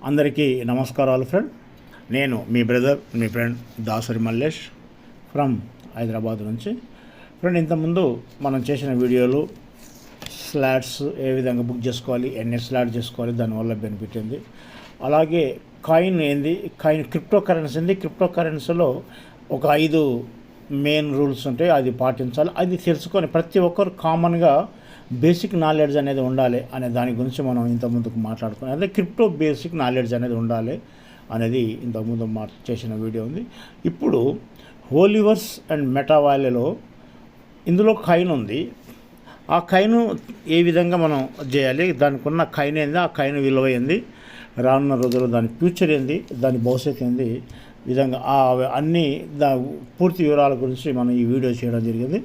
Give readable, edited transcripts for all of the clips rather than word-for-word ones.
అందరికీ నమస్కారాలు ఫ్రెండ్. నేను మీ బ్రదర్, మీ ఫ్రెండ్ దాసరి మల్లేష్ ఫ్రమ్ హైదరాబాద్ నుంచి. ఫ్రెండ్, ఇంతకుముందు మనం చేసిన వీడియోలు స్లాట్స్ ఏ విధంగా బుక్ చేసుకోవాలి, ఎన్ని స్లాట్ చేసుకోవాలి, దానివల్ల బెనిఫిట్ ఏంది, అలాగే కాయిన్ ఏంది, క్రిప్టో కరెన్సీ ఏంది, క్రిప్టో కరెన్సీలో ఒక 5 మెయిన్ రూల్స్ ఉంటాయి, అది పాటించాలి. అది తెలుసుకొని ప్రతి ఒక్కరు కామన్గా బేసిక్ నాలెడ్జ్ అనేది ఉండాలి అనే దాని గురించి మనం ఇంతకుముందుకు మాట్లాడుకున్నాం. అదే క్రిప్టో బేసిక్ నాలెడ్జ్ అనేది ఉండాలి అనేది ఇంతకుముందు చేసిన వీడియో ఉంది. ఇప్పుడు హోలీవర్స్ అండ్ మెటావాల్యూలో ఇందులో కాయిన్ ఉంది. ఆ కాయిన్ ఏ విధంగా మనం చేయాలి, దానికి ఉన్న కాయిన్ ఏంది, ఆ కాయిన్ విలువ ఏంది, రానున్న రోజుల్లో దాని ఫ్యూచర్ ఏంది, దాని భవిష్యత్తు ఏంది, విధంగా అన్ని పూర్తి వివరాల గురించి మనం ఈ వీడియో చేయడం జరిగింది.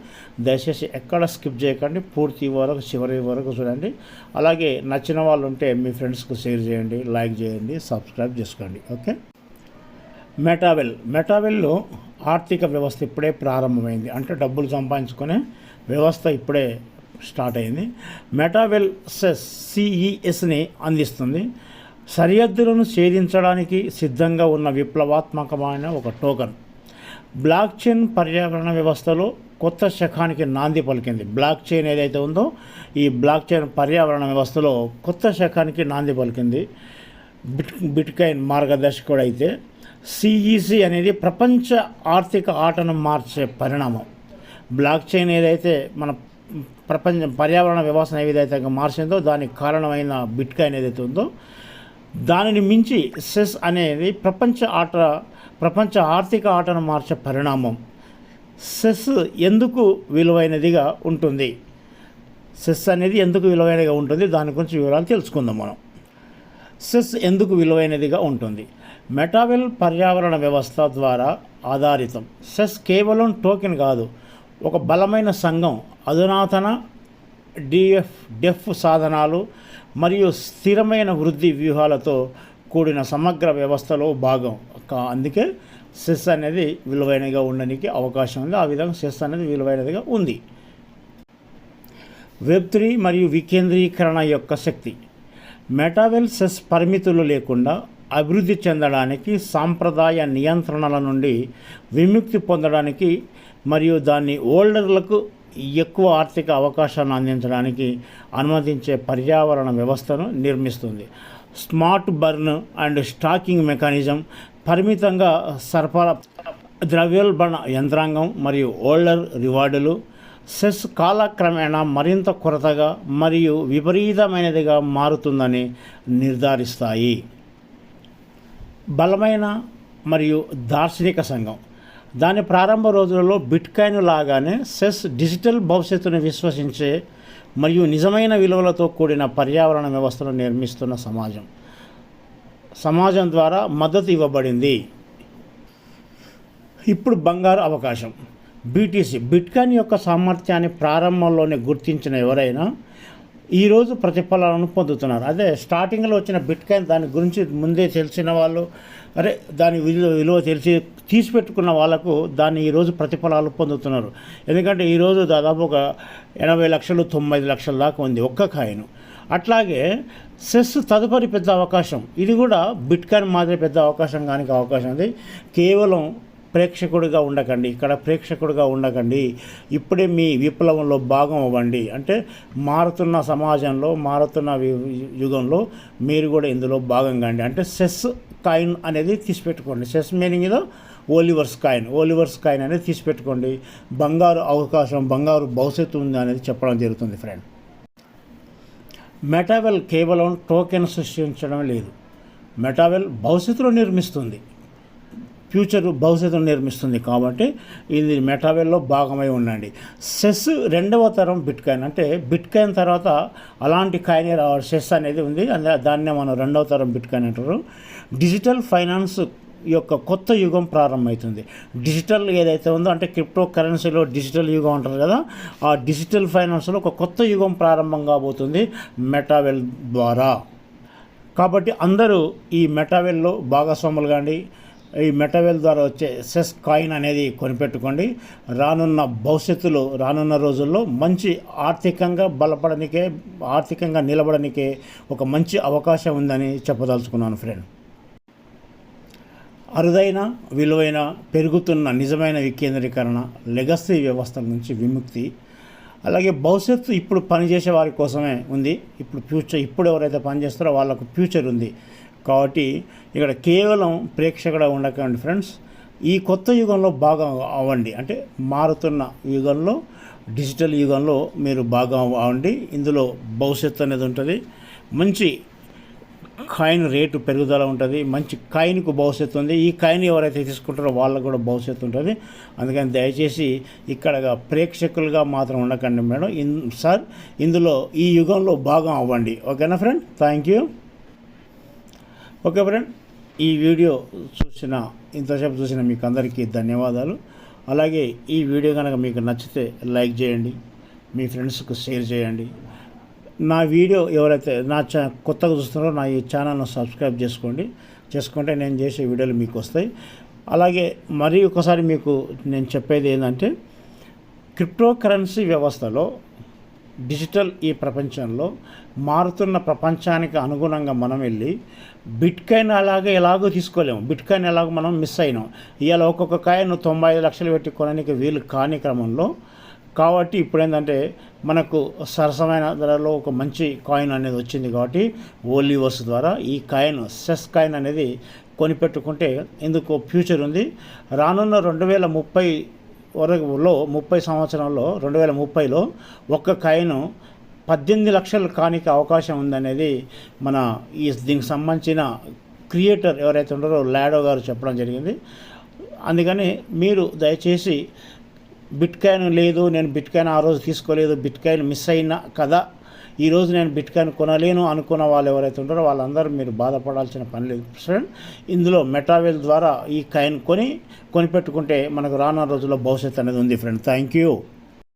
దయచేసి ఎక్కడ స్కిప్ చేయకండి, పూర్తి వరకు చివరి వరకు చూడండి. అలాగే నచ్చిన వాళ్ళు ఉంటే మీ ఫ్రెండ్స్కి షేర్ చేయండి, లైక్ చేయండి, సబ్స్క్రైబ్ చేసుకోండి. ఓకే. మెటావెల్లో ఆర్థిక వ్యవస్థ ఇప్పుడే ప్రారంభమైంది, అంటే డబ్బులు సంపాదించుకునే వ్యవస్థ ఇప్పుడే స్టార్ట్ అయింది. మెటావెల్ సిఈఎస్ని అందిస్తుంది. సరిహద్దులను ఛేదించడానికి సిద్ధంగా ఉన్న విప్లవాత్మకమైన ఒక టోకన్. బ్లాక్ చైన్ పర్యావరణ వ్యవస్థలో కొత్త శకానికి నాంది పలికింది. బ్లాక్ చైన్ ఏదైతే ఉందో, ఈ బ్లాక్ చైన్ పర్యావరణ వ్యవస్థలో కొత్త శకానికి నాంది పలికింది. బిట్కాయిన్ మార్గదర్శకుడు అయితే సిఈసి అనేది ప్రపంచ ఆర్థిక ఆటను మార్చే పరిణామం. బ్లాక్ చైన్ ఏదైతే మన పర్యావరణ వ్యవస్థను ఏదైతే మార్చిందో దానికి కారణమైన బిట్కాయిన్ ఏదైతే ఉందో, దానిని మించి సెస్ అనేది ప్రపంచ ఆర్థిక ఆటను మార్చే పరిణామం. సెస్ ఎందుకు విలువైనదిగా ఉంటుంది, సెస్ అనేది ఎందుకు విలువైనదిగా ఉంటుంది, దాని గురించి వివరాలు తెలుసుకుందాం మనం. సెస్ ఎందుకు విలువైనదిగా ఉంటుంది? మెటావెల్ పర్యావరణ వ్యవస్థ ద్వారా ఆధారితం. సెస్ కేవలం టోకెన్ కాదు, ఒక బలమైన సంఘం, అధునాతన డెఫ్ సాధనాలు మరియు స్థిరమైన వృద్ధి వ్యూహాలతో కూడిన సమగ్ర వ్యవస్థలో భాగం. అందుకే సెస్ అనేది విలువైనదిగా ఉండడానికి అవకాశం ఉంది. ఆ విధంగా సెస్ అనేది విలువైనదిగా ఉంది. వెబ్3 మరియు వికేంద్రీకరణ యొక్క శక్తి. మెటావెల్ సెస్ పరిమితులు లేకుండా అభివృద్ధి చెందడానికి, సాంప్రదాయ నియంత్రణల నుండి విముక్తి పొందడానికి మరియు దాన్ని హోల్డర్లకు ఎక్కువ ఆర్థిక అవకాశాలను అందించడానికి అనుమతించే పర్యావరణ వ్యవస్థను నిర్మిస్తుంది. Smart burn and staking mechanism, పరిమితంగా సరఫరా ద్రవ్యోల్బణ యంత్రాంగం మరియు హోల్డర్ రివార్డులు సెస్ కాలక్రమేణా మరింత కొరతగా మరియు విపరీతమైనదిగా మారుతుందని నిర్ధారిస్తాయి. బలమైన మరియు దార్శనిక సంఘం. దాని ప్రారంభ రోజులలో బిట్కాయిన్ లాగానే సెస్ డిజిటల్ భవిష్యత్తును విశ్వసించే మరియు నిజమైన విలువలతో కూడిన పర్యావరణ వ్యవస్థను నిర్మిస్తున్న సమాజం ద్వారా మద్దతు ఇవ్వబడింది. ఇప్పుడు బంగారు అవకాశం. బీటీసీ బిట్కాయిన్ యొక్క సామర్థ్యాన్ని ప్రారంభంలోనే గుర్తించిన ఎవరైనా ఈరోజు ప్రతిఫలాలను పొందుతున్నారు. అదే స్టార్టింగ్లో వచ్చిన బిట్కాయిన్ దాని గురించి ముందే తెలిసిన వాళ్ళు, దాని విలువ తెలిసి తీసిపెట్టుకున్న వాళ్ళకు దాన్ని ఈరోజు ప్రతిఫలాలు పొందుతున్నారు. ఎందుకంటే ఈరోజు దాదాపు ఒక 80 లక్షలు 90 లక్షల దాకా ఉంది ఒక్క కాయిన్. అట్లాగే సెస్ తదుపరి పెద్ద అవకాశం, ఇది కూడా బిట్కాయిన్ మాదిరి పెద్ద అవకాశం కానీ అవకాశం ఉంది. కేవలం ప్రేక్షకుడిగా ఉండకండి, ఇప్పుడే మీ విప్లవంలో భాగం అవ్వండి. అంటే మారుతున్న సమాజంలో, మారుతున్న యుగంలో మీరు కూడా ఇందులో భాగం కండి. అంటే సెస్ కాయిన్ అనేది తీసిపెట్టుకోండి. సెస్ మీనింగ్ ఏదో ఓలివర్స్ కాయిన్ అనేది తీసిపెట్టుకోండి. బంగారు అవకాశం, బంగారు భవిష్యత్తు ఉంది అనేది చెప్పడం జరుగుతుంది ఫ్రెండ్. మెటావెల్ కేవలం టోకెన్ సృష్టించడం లేదు, మెటావెల్ భవిష్యత్తులో నిర్మిస్తుంది, భవిష్యత్తును నిర్మిస్తుంది. కాబట్టి ఇది మెటావెల్లో భాగమై ఉండండి. సెస్ 2వ తరం బిట్కాయిన్, అంటే బిట్కాయిన్ తర్వాత అలాంటి కాయినే రావాలి. సెస్ అనేది ఉంది, దాన్నే మనం 2వ తరం బిట్కాయిన్ అంటారు. డిజిటల్ ఫైనాన్స్ యొక్క కొత్త యుగం ప్రారంభమవుతుంది. డిజిటల్ ఏదైతే ఉందో, అంటే క్రిప్టో కరెన్సీలో డిజిటల్ యుగం అంటారు కదా, ఆ డిజిటల్ ఫైనాన్స్లో ఒక కొత్త యుగం ప్రారంభం కాబోతుంది మెటావెల్ ద్వారా. కాబట్టి అందరూ ఈ మెటావెల్లో భాగస్వాములు కాండి. ఈ మెటావెల్ ద్వారా వచ్చే సెస్ కాయిన్ అనేది కొనిపెట్టుకోండి. రానున్న రోజుల్లో మంచి ఆర్థికంగా బలపడనికే, ఆర్థికంగా నిలబడనికే ఒక మంచి అవకాశం ఉందని చెప్పదలుచుకున్నాను ఫ్రెండ్. అరుదైన, విలువైన, పెరుగుతున్న నిజమైన వికేంద్రీకరణ, లెగసీ వ్యవస్థల నుంచి విముక్తి, అలాగే భవిష్యత్తు ఇప్పుడు పనిచేసే వారి కోసమే ఉంది. ఇప్పుడు ఎవరైతే పనిచేస్తారో వాళ్ళకు ఫ్యూచర్ ఉంది. కాబట్టి ఇక్కడ కేవలం ప్రేక్షకుడు ఉండకండి ఫ్రెండ్స్. ఈ కొత్త యుగంలో భాగం అవ్వండి. అంటే మారుతున్న యుగంలో, డిజిటల్ యుగంలో మీరు భాగం అవ్వండి. ఇందులో భవిష్యత్తు అనేది ఉంటుంది. మంచి కాయిన్ రేటు పెరుగుదల ఉంటుంది. మంచి కాయిన్కు భవిష్యత్తు ఉంది. ఈ కాయిన్ ఎవరైతే తీసుకుంటారో వాళ్ళకు కూడా భవిష్యత్తు ఉంటుంది. అందుకని దయచేసి ఇక్కడ ప్రేక్షకులుగా మాత్రం ఉండకండి మేడం. సార్, ఇందులో ఈ యుగంలో భాగం అవ్వండి. ఓకేనా friend? Thank you. Okay friend, ఈ వీడియో ఇంతసేపు చూసిన మీకు అందరికీ ధన్యవాదాలు. అలాగే ఈ వీడియో కనుక మీకు నచ్చితే లైక్ చేయండి, మీ ఫ్రెండ్స్కి షేర్ చేయండి. నా వీడియో ఎవరైతే కొత్తగా చూస్తున్నారో నా ఈ ఛానల్ను సబ్స్క్రైబ్ చేసుకుంటే నేను చేసే వీడియోలు మీకు వస్తాయి. అలాగే మరి ఒకసారి మీకు నేను చెప్పేది ఏంటంటే, క్రిప్టో కరెన్సీ వ్యవస్థలో, డిజిటల్ ఈ ప్రపంచంలో మారుతున్న ప్రపంచానికి అనుగుణంగా మనం వెళ్ళి బిట్కాయిన్ ఎలాగో తీసుకోలేము. బిట్కాయిన్ ఎలాగో మనం మిస్ అయినాం. ఇవాళ ఒక్కొక్క కాయిన్ 95 లక్షలు పెట్టి కొనడానికి వీలు కాని క్రమంలో, కాబట్టి ఇప్పుడు ఏంటంటే మనకు సరసమైన ధరలో ఒక మంచి కాయిన్ అనేది వచ్చింది. కాబట్టి ఓలీవర్స్ ద్వారా ఈ కాయిన్, సెస్ కాయిన్ అనేది కొనిపెట్టుకుంటే ఇందుకు ఫ్యూచర్ ఉంది. రానున్న 2030 వరకులో, 30 సంవత్సరంలో, 2030లో ఒక్క కాయిన్ 18 లక్షలు కానికి అవకాశం ఉందనేది దీనికి సంబంధించిన క్రియేటర్ ఎవరైతే ఉన్నారో లాడో గారు చెప్పడం జరిగింది. అందుకని మీరు దయచేసి బిట్కాయిన్ లేదు, నేను బిట్కాయిన్ ఆ రోజు తీసుకోలేదు, బిట్కాయిన్ మిస్ అయినా కదా, ఈరోజు నేను బిట్కాయిన్ కొనలేను అనుకున్న వాళ్ళు ఎవరైతే ఉంటారో వాళ్ళందరూ మీరు బాధపడాల్సిన పని లేదు ఫ్రెండ్. ఇందులో మెటావెల్ ద్వారా ఈ కాయిన్ కొనిపెట్టుకుంటే మనకు రానున్న రోజుల్లో భవిష్యత్తు అనేది ఉంది ఫ్రెండ్. Thank you.